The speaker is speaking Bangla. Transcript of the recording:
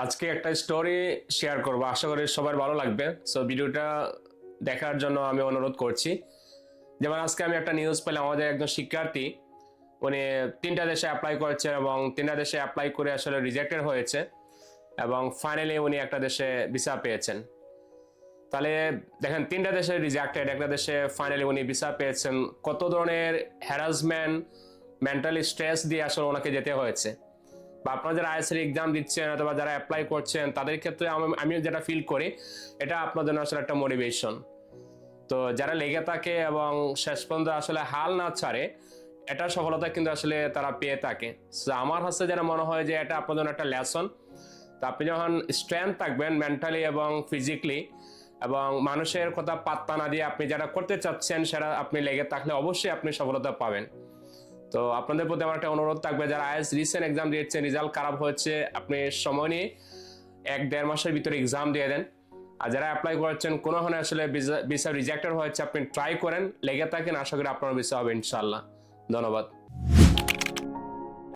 আজকে একটা স্টোরি শেয়ার করব, আশা করি সবার ভালো লাগবে। সো ভিডিওটা দেখার জন্য আমি অনুরোধ করছি। যেমন আজকে আমি একটা নিউজ পেলাম, আমাদের একজন শিক্ষার্থী উনি 3টা দেশে অ্যাপ্লাই করেছে এবং 3টা দেশে অ্যাপ্লাই করে আসলে রিজেক্টেড হয়েছে এবং ফাইনালি উনি একটা দেশে ভিসা পেয়েছেন। তাহলে দেখেন, 3টা দেশে রিজেক্টেড, একটা দেশে ফাইনালি উনি ভিসা পেয়েছেন। কত ধরনের হ্যারাসমেন্ট, মেন্টালি স্ট্রেস দিয়ে আসলে ওনাকে যেতে হয়েছে। বা আপনারা যারা আইএসএল এক্সাম দিচ্ছেন অথবা যারা অ্যাপ্লাই করছেন তাদের ক্ষেত্রে আমি যেটা ফিল করি, এটা আপনাদের জন্য আসলে একটা মোটিভেশন। তো যারা লেগে থাকে এবং শেষ পর্যন্ত আসলে হাল না ছাড়ে, এটা সফলতা কিন্তু আসলে তারা পেয়ে থাকে। So, আমার হচ্ছে যেন মনে হয় যে এটা আপনার জন্য একটা লেসন। তো আপনি যখন স্ট্রেংথ থাকবেন মেন্টালি এবং ফিজিক্যালি, এবং মানুষের কথা পাত্তা না দিয়ে আপনি যারা করতে চাচ্ছেন সেটা আপনি লেগে থাকলে অবশ্যই আপনি সফলতা পাবেন। তো আপনাদের প্রতি আমার একটা অনুরোধ থাকবে, যারা আইএলটিএস রিসেন্ট এক্সাম দিয়েছেন, রেজাল্ট খারাপ হয়েছে, আপনি সময় নিয়ে 1-1.5 মাসের ভিতরে এক্সাম দিয়ে দেন। আর যারা অ্যাপ্লাই করেছেন কোনো হনে আসলে ভিসা রিজেক্টেড হয়েছে, আপনি ট্রাই করেন, লেগে থাকেন, আশা করি আপনার ভিসা হবে ইনশাআল্লাহ। ধন্যবাদ।